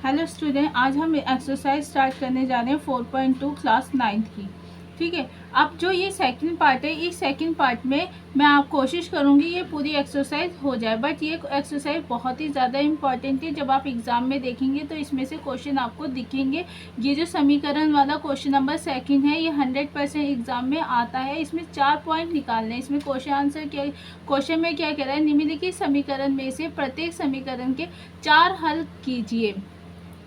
Hello student, आज हम exercise start करने जा रहे हैं 4.2 क्लास 9th की। ठीक है, अब जो ये सेकंड पार्ट है, इस सेकंड पार्ट में मैं आप कोशिश करूँगी ये पूरी एक्सरसाइज हो जाए, बट ये एक्सरसाइज बहुत ही ज़्यादा इम्पॉर्टेंट है। जब आप एग्ज़ाम में देखेंगे तो इसमें से क्वेश्चन आपको दिखेंगे। ये जो समीकरण वाला क्वेश्चन नंबर सेकंड है, ये 100% एग्ज़ाम में आता है। इसमें 4 पॉइंट निकालने हैं। इसमें क्वेश्चन आंसर क्या, क्वेश्चन में क्या कह रहा है, निम्नलिखित समीकरण में से प्रत्येक समीकरण के 4 हल कीजिए।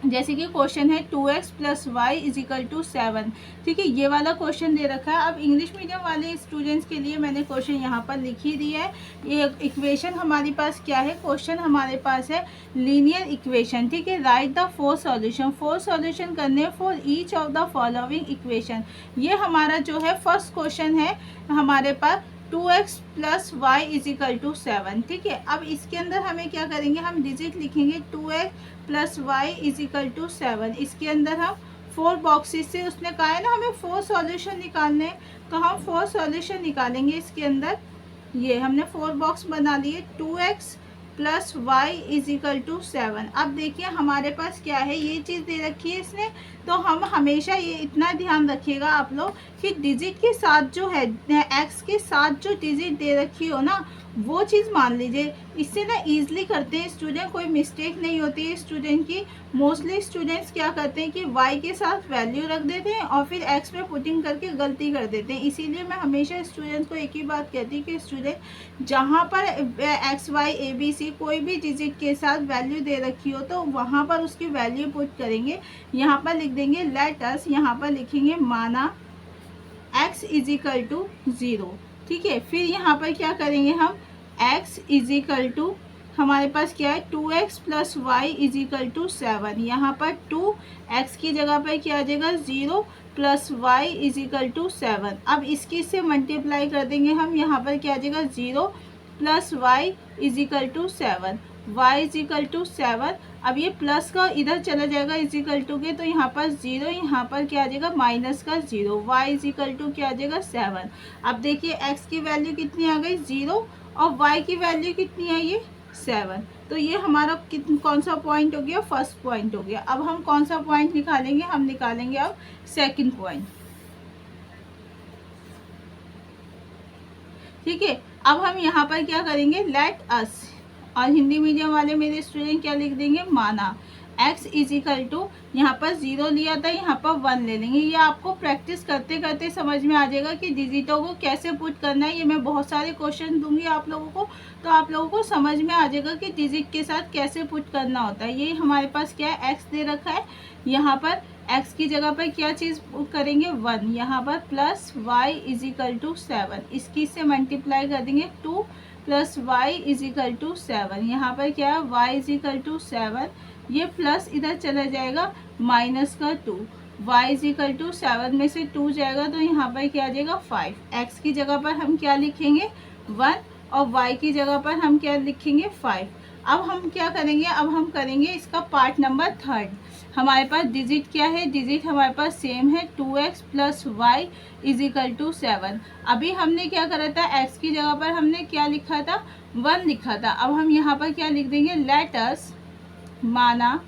जैसे कि क्वेश्चन है 2x + y = 7। ठीक है, ये वाला क्वेश्चन दे रखा है। अब इंग्लिश मीडियम वाले स्टूडेंट्स के लिए मैंने क्वेश्चन यहाँ पर लिख ही दिया है। ये इक्वेशन हमारे पास क्या है, क्वेश्चन हमारे पास है लीनियर इक्वेशन। ठीक है, राइट द 4 सॉल्यूशन, 4 सॉल्यूशन करने for each of the following equation. ये हमारा जो है फर्स्ट क्वेश्चन है हमारे पास 2x + y = 7। ठीक है, अब इसके अंदर हमें क्या करेंगे, हम डिजिट लिखेंगे 2x + y = 7। इसके अंदर हम 4 बॉक्सेस से, उसने कहा है ना हमें 4 सॉल्यूशन निकालने, तो हम 4 सॉल्यूशन निकालेंगे। इसके अंदर ये हमने 4 बॉक्स बना लिए। 2x + y = 7। अब देखिए हमारे पास क्या है, ये चीज़ दे रखी है इसने, तो हम हमेशा ये इतना ध्यान रखिएगा आप लोग कि डिजिट के साथ जो है, एक्स के साथ जो डिजिट दे रखी हो ना, वो चीज़ मान लीजिए। इससे ना ईजिली करते हैं स्टूडेंट, कोई मिस्टेक नहीं होती है स्टूडेंट की। मोस्टली स्टूडेंट्स क्या करते हैं कि वाई के साथ वैल्यू रख देते हैं और फिर एक्स में पुटिंग करके गलती कर देते हैं। इसीलिए मैं हमेशा स्टूडेंट्स को एक ही बात कहती हूँ कि स्टूडेंट जहाँ पर X Y A B C कोई भी डिजिट के साथ वैल्यू दे रखी हो तो वहाँ पर उसकी वैल्यू पुट करेंगे। यहाँ पर लिख देंगे लेट अस, यहाँ पर लिखेंगे माना x = 0। ठीक है, फिर यहाँ पर क्या करेंगे हम, x = हमारे पास क्या है 2x + y = 7। यहाँ पर 2x की जगह पर क्या आ जाएगा 0 + y = 7। अब इसकी से मल्टीप्लाई कर देंगे हम, यहाँ पर क्या आ जाएगा 0 + y = 7, y = 7। अब ये प्लस का इधर चला जाएगा इजिकल टू के, तो यहाँ पर 0, यहाँ पर क्या आ जाएगा माइनस का 0, y = क्या आ जाएगा 7। अब देखिए x की वैल्यू कितनी आ गई 0 और y की वैल्यू कितनी आई है 7। तो ये हमारा कौन सा पॉइंट हो गया, फर्स्ट पॉइंट हो गया। अब हम कौन सा पॉइंट निकालेंगे, हम निकालेंगे अब सेकंड पॉइंट। ठीक है, अब हम यहाँ पर क्या करेंगे लेट अस, और हिंदी मीडियम वाले मेरे स्टूडेंट क्या लिख देंगे माना x = यहाँ पर 0 लिया था, यहाँ पर 1 ले लेंगे। ये आपको प्रैक्टिस करते करते समझ में आ जाएगा कि डिजिटों को कैसे पुट करना है। ये मैं बहुत सारे क्वेश्चन दूंगी आप लोगों को, तो आप लोगों को समझ में आ जाएगा कि डिजिट के साथ कैसे पुट करना होता है। ये हमारे पास क्या है x दे रखा है, यहाँ पर x की जगह पर क्या चीज़ करेंगे 1, यहाँ पर प्लस y = 7, इसकी से मल्टीप्लाई कर देंगे 2 + y = 7। यहाँ पर क्या है y = 7, ये प्लस इधर चला जाएगा माइनस का 2, y = 7 में से 2 जाएगा तो यहाँ पर क्या आ जाएगा 5। x की जगह पर हम क्या लिखेंगे 1 और y की जगह पर हम क्या लिखेंगे 5। अब हम क्या करेंगे, अब हम करेंगे इसका पार्ट नंबर थर्ड। हमारे पास डिजिट क्या है, डिजिट हमारे पास सेम है 2x + y = 7। अभी हमने क्या करा था, x की जगह पर हमने क्या लिखा था 1 लिखा था। अब हम यहाँ पर क्या लिख देंगे लेट अस माना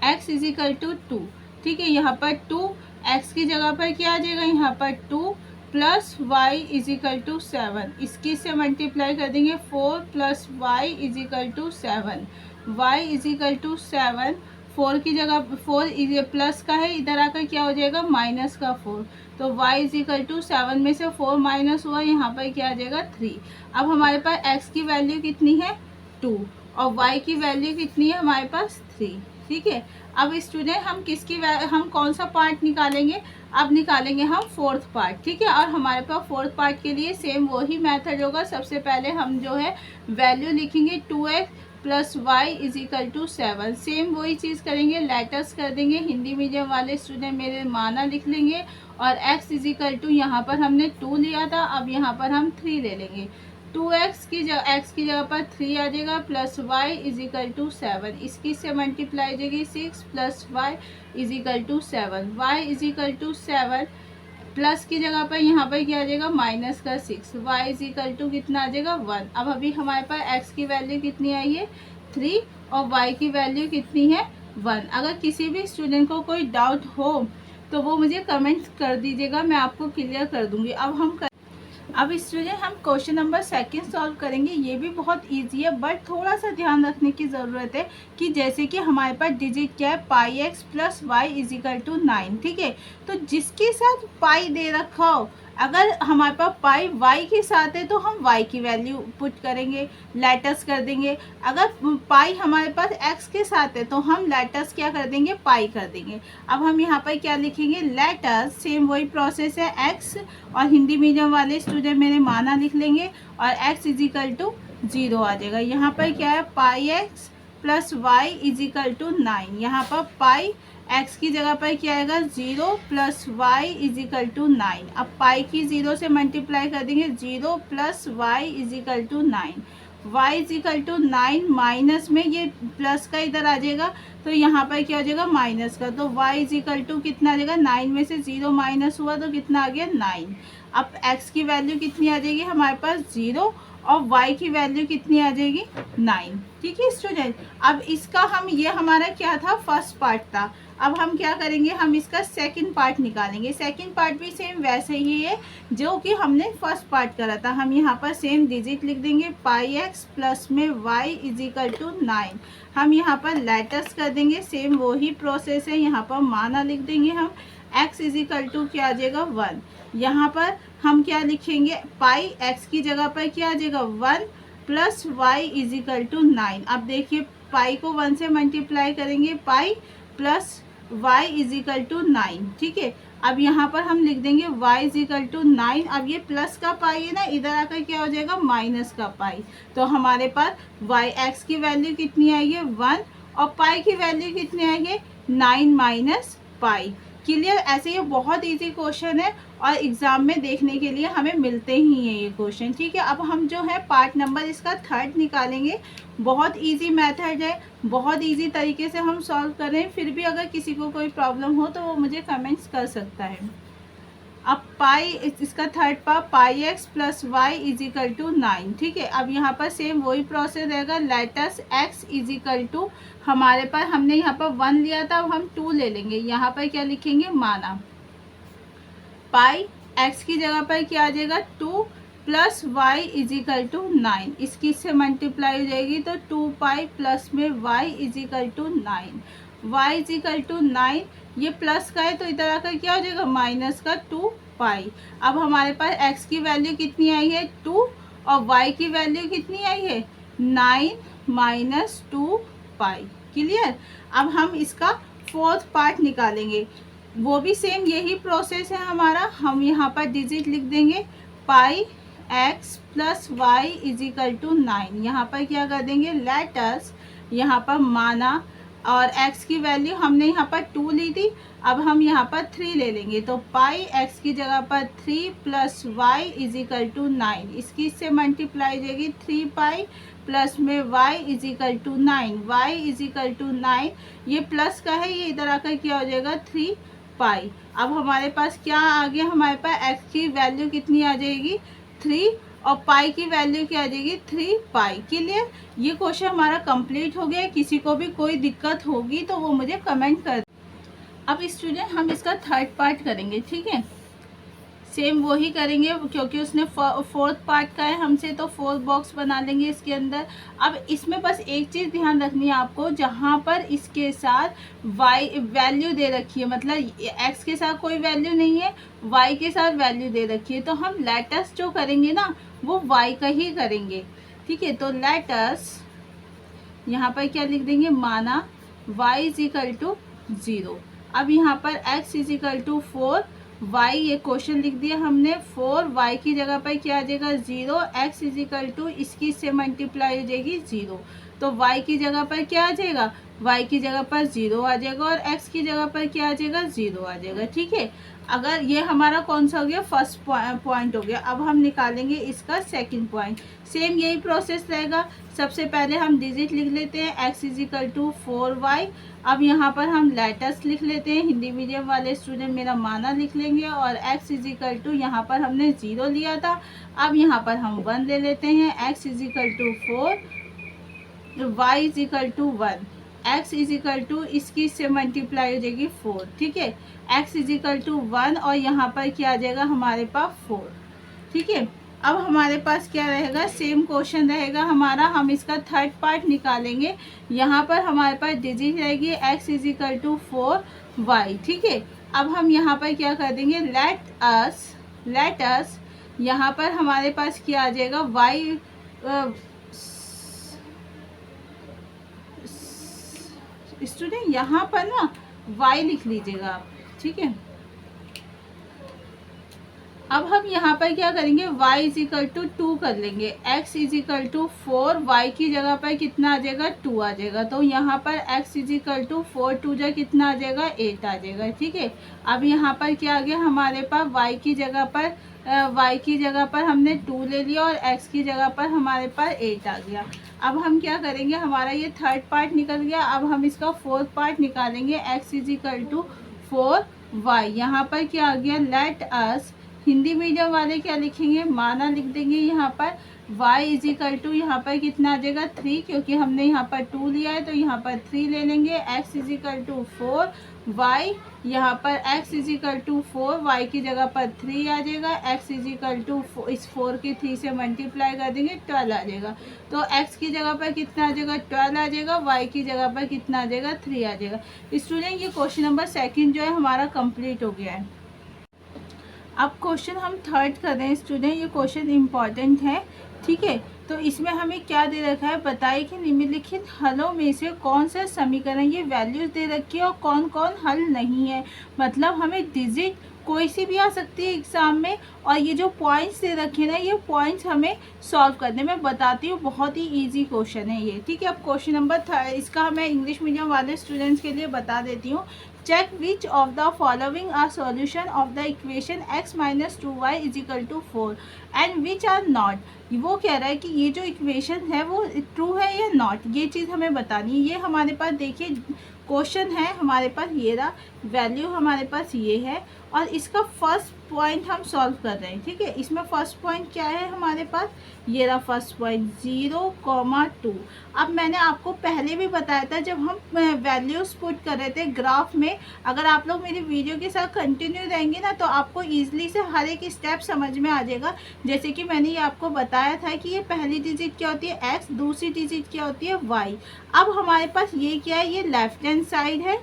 x = 2। ठीक है, यहाँ पर 2 x की जगह पर क्या आ जाएगा, यहाँ पर 2 + y = 7, इसकी से मल्टीप्लाई कर देंगे 4 + y = 7, y = 7। 4 की जगह 4 प्लस का है, इधर आकर क्या हो जाएगा माइनस का 4, तो y = 7 में से 4 माइनस हुआ, यहाँ पर क्या आ जाएगा 3। अब हमारे पास x की वैल्यू कितनी है 2 और y की वैल्यू कितनी है हमारे पास 3। ठीक है, अब स्टूडेंट हम कौन सा पार्ट निकालेंगे, अब निकालेंगे हम फोर्थ पार्ट। ठीक है, और हमारे पास फोर्थ पार्ट के लिए सेम वही मेथड होगा। सबसे पहले हम जो है वैल्यू लिखेंगे 2x + y = 7, सेम वही चीज़ करेंगे, लेटर्स कर देंगे। हिंदी मीडियम वाले स्टूडेंट मेरे माना लिख लेंगे और x = यहाँ पर हमने 2 लिया था, अब यहाँ पर हम 3 ले लेंगे। 2x की जगह पर 3 आ जाएगा प्लस y = 7, इसकी से मल्टीप्लाई जाएगी 6 + y = 7, y = 7 प्लस की जगह पर यहाँ पर क्या आ जाएगा माइनस का 6, y = कितना आ जाएगा 1। अब अभी हमारे पास x की वैल्यू कितनी आई है 3 और y की वैल्यू कितनी है 1। अगर किसी भी स्टूडेंट को कोई डाउट हो तो वो मुझे कमेंट कर दीजिएगा, मैं आपको क्लियर कर दूंगी। अब स्टूडेंट हम क्वेश्चन नंबर सेकंड सॉल्व करेंगे। ये भी बहुत इजी है, बट थोड़ा सा ध्यान रखने की ज़रूरत है कि जैसे कि हमारे पास डिजिट क्या है, pi x plus y is equal to 9, ठीक है। तो जिसके साथ पाई दे रखा हो, अगर हमारे पास पाई वाई के साथ है तो हम वाई की वैल्यू पुट करेंगे, लेटस कर देंगे। अगर पाई हमारे पास एक्स के साथ है तो हम लेटस क्या कर देंगे, पाई कर देंगे। अब हम यहाँ पर क्या लिखेंगे, लेटस, सेम वही प्रोसेस है, एक्स और हिंदी मीडियम वाले स्टूडेंट मेरे माना लिख लेंगे और x इजिकल टू 0 आ जाएगा। यहाँ पर क्या है, pi x plus y is equal to 9। यहाँ पर पाई x की जगह पर क्या आएगा, 0 प्लस वाई इजिकल टू 9। अब पाई की 0 से मल्टीप्लाई कर देंगे, 0 plus y is equal to 9। y is equal to 9 minus में ये प्लस का इधर आ जाएगा तो यहाँ पर क्या हो जाएगा, माइनस का। तो y इजिकल टू कितना आ जाएगा, 9 में से 0 माइनस हुआ तो कितना आ गया, 9। अब x की वैल्यू कितनी आ जाएगी हमारे पास, 0, और y की वैल्यू कितनी आ जाएगी, 9। ठीक है स्टूडेंट। अब इसका हम, ये हमारा क्या था, फर्स्ट पार्ट था। अब हम क्या करेंगे, हम इसका सेकंड पार्ट निकालेंगे। सेकंड पार्ट भी सेम वैसे ही है जो कि हमने फर्स्ट पार्ट करा था। हम यहाँ पर सेम डिजिट लिख देंगे, पाई एक्स प्लस में वाई इजिकल टू 9। हम यहाँ पर लेटस कर देंगे, सेम वही प्रोसेस है। यहाँ पर माना लिख देंगे हम, x इजिकल टू क्या आ जाएगा, 1। यहाँ पर हम क्या लिखेंगे, पाई x की जगह पर क्या आ जाएगा, 1 प्लस वाई इजिकल टू 9। अब देखिए पाई को 1 से मल्टीप्लाई करेंगे, pi plus y is equal to 9, ठीक है। अब यहाँ पर हम लिख देंगे y इजिकल टू 9। अब ये प्लस का पाई है ना, इधर आकर क्या हो जाएगा, माइनस का पाई। तो हमारे पास y x की वैल्यू कितनी आएगी, 1, और पाई की वैल्यू कितनी आएगी, 9 माइनस पाई। क्लियर। ऐसे ये बहुत इजी क्वेश्चन है और एग्जाम में देखने के लिए हमें मिलते ही हैं ये क्वेश्चन, ठीक है। अब हम जो है पार्ट नंबर इसका थर्ड निकालेंगे। बहुत इजी मेथड है, बहुत इजी तरीके से हम सॉल्व कर रहे हैं। फिर भी अगर किसी को कोई प्रॉब्लम हो तो वो मुझे कमेंट्स कर सकता है। अब पाई, इसका third part, pi x plus y is equal to 9, ठीक है। अब यहाँ पर सेम वही प्रोसेस रहेगा, लेटस एक्स इजिकल टू, हमारे पास हमने यहाँ पर 1 लिया था, अब हम 2 ले लेंगे। यहाँ पर क्या लिखेंगे, माना पाई एक्स की जगह पर क्या आ जाएगा, 2 प्लस वाई इजिकल टू 9। इसकी से मल्टीप्लाई हो जाएगी तो 2 पाई प्लस में y is equal to 9। Y is equal to 9, ये प्लस का है तो इधर आकर क्या हो जाएगा, माइनस का 2 पाई। अब हमारे पास x की वैल्यू कितनी आई है, 2, और y की वैल्यू कितनी आई है, 9 माइनस 2 पाई। क्लियर। अब हम इसका फोर्थ पार्ट निकालेंगे। वो भी सेम यही प्रोसेस है हमारा। हम यहाँ पर डिजिट लिख देंगे, pi x plus y is equal to 9। यहाँ पर क्या कर देंगे, लेटस, यहाँ पर माना, और x की वैल्यू हमने यहाँ पर 2 ली थी, अब हम यहाँ पर 3 ले लेंगे। तो पाई x की जगह पर 3 प्लस वाई इजिकल टू 9। इसकी इससे मल्टीप्लाई जाएगी, 3 पाई प्लस में y is equal to 9। y is equal to 9, ये प्लस का है, ये इधर आकर क्या हो जाएगा, 3 पाई। अब हमारे पास क्या आ गया, हमारे पास x की वैल्यू कितनी आ जाएगी, 3, और पाई की वैल्यू क्या आ जाएगी, 3 पाई। क्लियर। ये क्वेश्चन हमारा कंप्लीट हो गया। किसी को भी कोई दिक्कत होगी तो वो मुझे कमेंट कर। अब स्टूडेंट हम इसका थर्ड पार्ट करेंगे, ठीक है। सेम वही करेंगे क्योंकि उसने फोर्थ पार्ट का है हमसे, तो फोर्थ बॉक्स बना लेंगे इसके अंदर। अब इसमें बस एक चीज़ ध्यान रखनी है आपको, जहाँ पर इसके साथ y वैल्यू दे रखी है, मतलब x के साथ कोई वैल्यू नहीं है, y के साथ वैल्यू दे रखी है, तो हम लेटस जो करेंगे ना वो y का ही करेंगे, ठीक है। तो लेटस यहाँ पर क्या लिख देंगे, माना y इजिकल टू 0। अब यहाँ पर x इजिकल टू 4, y, ये क्वेश्चन लिख दिया हमने 4, y की जगह पर क्या आ जाएगा, 0, x इजिकल टू, इसकी से मल्टीप्लाई हो जाएगी 0। तो y की जगह पर क्या आ जाएगा, y की जगह पर 0 आ जाएगा और x की जगह पर क्या आ जाएगा, 0 आ जाएगा, ठीक है। अगर ये हमारा कौन सा हो गया, फर्स्ट पॉइंट हो गया। अब हम निकालेंगे इसका सेकंड पॉइंट। सेम यही प्रोसेस रहेगा। सबसे पहले हम डिजिट लिख लेते हैं, x इजिकल टू 4y। अब यहाँ पर हम लेटस लिख लेते हैं, हिंदी मीडियम वाले स्टूडेंट मेरा माना लिख लेंगे, और x इजिकल टू, यहाँ पर हमने 0 लिया था, अब यहाँ पर हम 1 ले लेते हैं। x is equal to 4, y is equal to 1, x is equal to इसकी इससे मल्टीप्लाई हो जाएगी 4, ठीक है। x इज इक्वल टू 1 और यहाँ पर क्या आ जाएगा हमारे पास 4, ठीक है। अब हमारे पास क्या रहेगा, सेम क्वेश्चन रहेगा हमारा, हम इसका थर्ड पार्ट निकालेंगे। यहाँ पर हमारे पास डिजिट रहेगी x is equal to 4y, ठीक है। अब हम यहाँ पर क्या कर देंगे, लेट अस यहाँ पर हमारे पास क्या आ जाएगा y, स्टूडेंट यहाँ पर ना y लिख लीजिएगा आप, ठीक है। अब हम यहाँ पर क्या करेंगे, y इज इक्वल टू 2 कर लेंगे, x is equal to 4, y की जगह पर कितना आ जाएगा 2 आ जाएगा। तो यहाँ पर x इज इक्वल टू 4 2 जा कितना आ जाएगा 8 आ जाएगा, ठीक है। अब यहाँ पर क्या आ गया हमारे पास y की जगह पर हमने 2 ले लिया और x की जगह पर हमारे पास 8 आ गया। अब हम क्या करेंगे, हमारा ये थर्ड पार्ट निकल गया, अब हम इसका फोर्थ पार्ट निकालेंगे। x is equal to 4y, यहाँ पर क्या आ गया, लेट अस, हिंदी मीडियम वाले क्या लिखेंगे, माना लिख देंगे यहाँ पर। y इज इक्वल टू यहाँ पर कितना आ जाएगा 3, क्योंकि हमने यहाँ पर 2 लिया है तो यहाँ पर 3 ले लेंगे। x is equal to 4, y यहाँ पर x is equal to 4, y की जगह पर 3 आ जाएगा। x इज इक्वल टू इस 4 के 3 से मल्टीप्लाई कर देंगे 12 आ जाएगा। तो x की जगह पर कितना आ जाएगा 12 आ जाएगा, y की जगह पर कितना आ जाएगा 3 आ जाएगा। स्टूडेंट ये क्वेश्चन नंबर सेकंड जो है हमारा कंप्लीट हो गया है। अब क्वेश्चन हम थर्ड कर रहे हैं स्टूडेंट, ये क्वेश्चन इम्पॉर्टेंट है, ठीक है। तो इसमें हमें क्या दे रखा है, बताइए कि निम्नलिखित हलों में से कौन सा समीकरण, ये वैल्यूज दे रखी है और कौन कौन हल नहीं है। मतलब हमें डिजिट कोई सी भी आ सकती है एग्जाम में, और ये जो पॉइंट्स दे रखे हैं ना, ये पॉइंट्स हमें सॉल्व करने में बताती हूँ। बहुत ही इजी क्वेश्चन है ये, ठीक है। अब क्वेश्चन नंबर थर्ड, इसका मैं इंग्लिश मीडियम वाले स्टूडेंट्स के लिए बता देती हूँ। Check which of the following are solution of the equation x minus 2y is equal to 4 and which are not. वो कह रहा है कि ये जो इक्वेशन है वो ट्रू है या नॉट, ये चीज़ हमें बतानी है। ये हमारे पास देखिए क्वेश्चन है हमारे पास, ये रहा वैल्यू हमारे पास ये है, और इसका फर्स्ट पॉइंट हम सॉल्व कर रहे हैं, ठीक है। इसमें फर्स्ट पॉइंट क्या है हमारे पास, ये रहा फर्स्ट पॉइंट 0,2। अब मैंने आपको पहले भी बताया था जब हम वैल्यूज पुट कर रहे थे ग्राफ में, अगर आप लोग मेरी वीडियो के साथ कंटिन्यू रहेंगे ना तो आपको ईजिली से हर एक स्टेप समझ में आ जाएगा। जैसे कि मैंने ये आपको बताया था कि ये पहली डिजिट क्या होती है x, दूसरी डिजिट क्या होती है y। अब हमारे पास ये क्या है, ये लेफ्ट हैंड साइड है,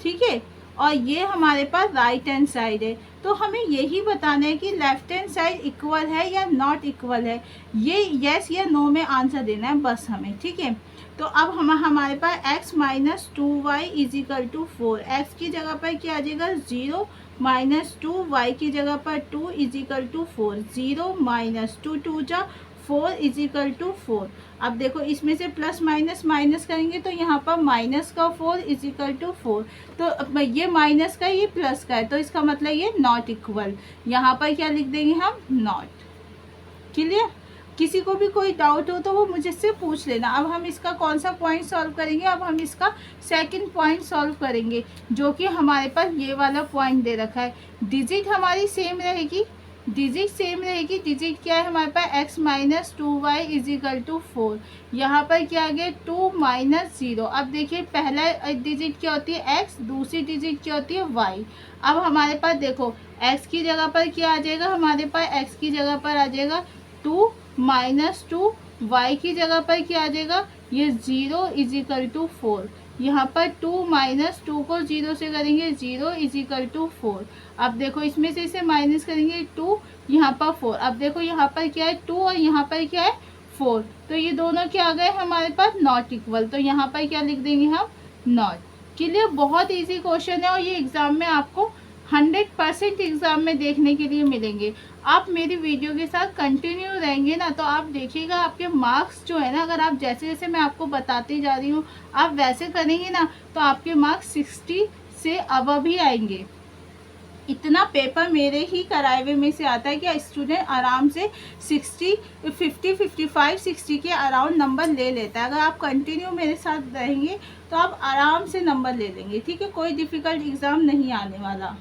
ठीक है, और ये हमारे पास राइट हैंड साइड है। तो हमें यही बताना है कि लेफ्ट हैंड साइड इक्वल है या नॉट इक्वल है, ये यस या नो में आंसर देना है बस हमें, ठीक है। तो अब हमारे पास x minus 2y is equal to 4, x की जगह पर क्या आ जाएगा 0 माइनस 2, वाई की जगह पर 2 इज इक्वल टू 4, 0 माइनस 2 2 जा 4 इज इक्वल टू 4। अब देखो इसमें से प्लस माइनस माइनस करेंगे तो यहाँ पर माइनस का 4 इज इक्वल टू 4, तो ये माइनस का ये प्लस का है, तो इसका मतलब ये नॉट इक्वल। यहाँ पर क्या लिख देंगे हम, नॉट। क्लियर? किसी को भी कोई डाउट हो तो वो मुझसे पूछ लेना। अब हम इसका कौन सा पॉइंट सॉल्व करेंगे, अब हम इसका सेकंड पॉइंट सॉल्व करेंगे, जो कि हमारे पास ये वाला पॉइंट दे रखा है। डिजिट हमारी सेम रहेगी, डिजिट सेम रहेगी। डिजिट क्या है हमारे पास, x minus 2y is equal to 4। यहाँ पर क्या आ गया 2 माइनस 0। अब देखिए पहला डिजिट क्या होती है x, दूसरी डिजिट क्या होती है y। अब हमारे पास देखो x की जगह पर क्या आ जाएगा, हमारे पास x की जगह पर आ जाएगा 2 माइनस 2, y की जगह पर क्या आ जाएगा, ये 0 इज इक्वल टू 4। यहाँ पर 2 माइनस 2 को 0 से करेंगे 0 इज इक्वल टू 4। अब देखो इसमें से इसे माइनस करेंगे 2, यहाँ पर 4। अब देखो यहाँ पर क्या है 2 और यहाँ पर क्या है 4, तो ये दोनों क्या आ गए हमारे पास नॉट इक्वल, तो यहाँ पर क्या लिख देंगे हम, नॉट। क्लियर? बहुत इजी क्वेश्चन है और ये एग्जाम में आपको 100% एग्जाम में देखने के लिए मिलेंगे। आप मेरी वीडियो के साथ कंटिन्यू रहेंगे ना तो आप देखिएगा आपके मार्क्स जो है ना, अगर आप जैसे जैसे मैं आपको बताती जा रही हूँ आप वैसे करेंगे ना तो आपके मार्क्स 60 से अबव ही आएंगे। इतना पेपर मेरे ही कराए हुए में से आता है कि स्टूडेंट आराम से 60, 50, 55, 60 के अराउंड नंबर ले लेता है। अगर आप कंटिन्यू मेरे साथ रहेंगे तो आप आराम से नंबर ले लेंगे, ठीक है। कोई डिफ़िकल्ट एग्ज़ाम नहीं आने वाला।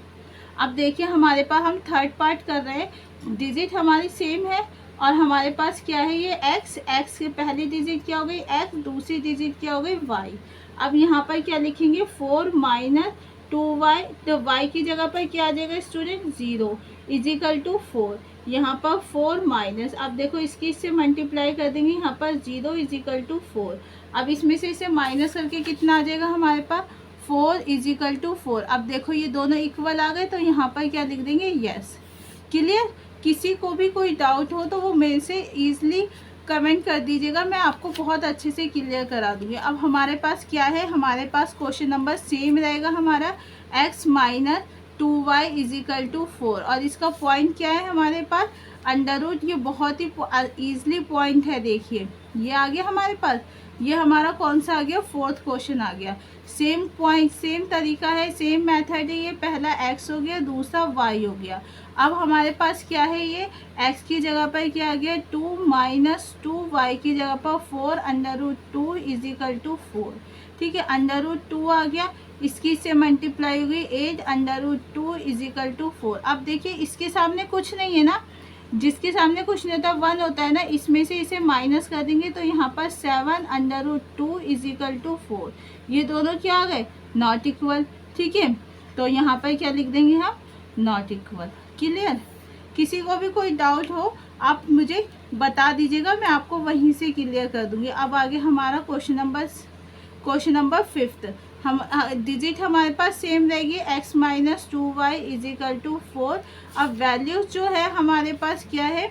अब देखिए हमारे पास हम थर्ड पार्ट कर रहे हैं, डिजिट हमारी सेम है और हमारे पास क्या है ये x, x की पहली डिजिट क्या हो गई x, दूसरी डिजिट क्या हो गई y। अब यहाँ पर क्या लिखेंगे 4 माइनस 2y, तो y की जगह पर क्या आ जाएगा स्टूडेंट 0 इजिकल टू 4। यहाँ पर 4 माइनस, अब देखो इसकी इससे मल्टीप्लाई कर देंगे, यहाँ पर 0 इजिकल टू 4। अब इसमें से इसे माइनस करके कितना आ जाएगा हमारे पास 4 इजिकल टू 4। अब देखो ये दोनों इक्वल आ गए, तो यहाँ पर क्या लिख देंगे यस। क्लियर? किसी को भी कोई डाउट हो तो वो मेरे से ईजिली कमेंट कर दीजिएगा, मैं आपको बहुत अच्छे से क्लियर करा दूँगी। अब हमारे पास क्या है, हमारे पास क्वेश्चन नंबर सेम रहेगा हमारा, x minus 2y is equal to 4, और इसका पॉइंट क्या है हमारे पास अंडर रूट। ये बहुत ही ईजिली पॉइंट है, देखिए ये आ गया हमारे पास। ये हमारा कौन सा आ गया, फोर्थ क्वेश्चन आ गया। सेम पॉइंट, सेम तरीका है, सेम मेथड है। ये पहला x हो गया, दूसरा y हो गया। अब हमारे पास क्या है, ये x की जगह पर क्या आ गया 2 माइनस 2y की जगह पर 4 अंडर रूट 2 इजिकल टू 4। ठीक है, अंडर रूट 2 आ गया, इसकी से मल्टीप्लाई हो गई 8 अंडर रूट 2 इजिकल टू 4। अब देखिए इसके सामने कुछ नहीं है ना, जिसके सामने कुछ नहीं होता 1 होता है ना, इसमें से इसे माइनस कर देंगे तो यहाँ पर 7 अंडर रूट 2 इजिकल टू 4। ये दोनों क्या आ गए, नॉट इक्वल। ठीक है, तो यहाँ पर क्या लिख देंगे हम, नॉट इक्वल। क्लियर? किसी को भी कोई डाउट हो आप मुझे बता दीजिएगा, मैं आपको वहीं से क्लियर कर दूंगी। अब आगे हमारा क्वेश्चन नंबर 5th। हम डिजिट हमारे पास सेम रहेगी, x minus 2y is equal to 4। अब वैल्यूज जो है हमारे पास क्या है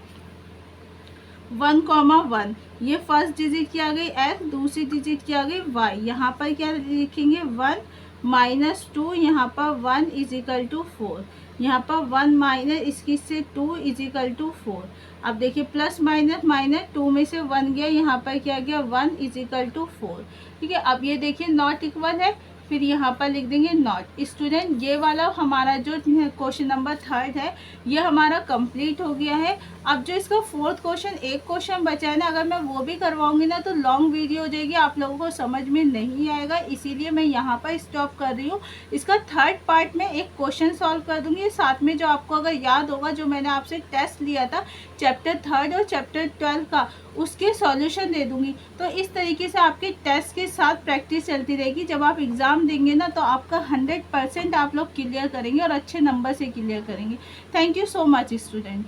1,1। ये फर्स्ट डिजिट क्या आ गई x, दूसरी डिजिट क्या आ गई y। यहाँ पर क्या लिखेंगे 1 माइनस 2, यहाँ पर 1 इजिकल टू 4। यहाँ पर 1 माइनस इसकी से 2 इजिकल टू 4। अब देखिए प्लस माइनस माइनस 2 में से 1 गया, यहाँ पर क्या गया 1 इजिकल टू 4। ठीक है, अब ये देखिए नॉट इक्वल है, फिर यहाँ पर लिख देंगे नॉट। स्टूडेंट ये वाला हमारा जो क्वेश्चन नंबर 3rd है ये हमारा कंप्लीट हो गया है। अब जो इसका 4th क्वेश्चन, एक क्वेश्चन बचा है ना, अगर मैं वो भी करवाऊंगी ना तो लॉन्ग वीडियो हो जाएगी, आप लोगों को समझ में नहीं आएगा, इसीलिए मैं यहाँ पर स्टॉप कर रही हूँ। इसका 3rd पार्ट में एक क्वेश्चन सॉल्व कर दूंगी, साथ में जो आपको अगर याद होगा जो मैंने आपसे टेस्ट लिया था चैप्टर 3rd और चैप्टर 12 का, उसके सॉल्यूशन दे दूंगी। तो इस तरीके से आपके टेस्ट के साथ प्रैक्टिस चलती रहेगी, जब आप एग्ज़ाम देंगे ना तो आपका 100% आप लोग क्लियर करेंगे और अच्छे नंबर से क्लियर करेंगे। Thank you so much student.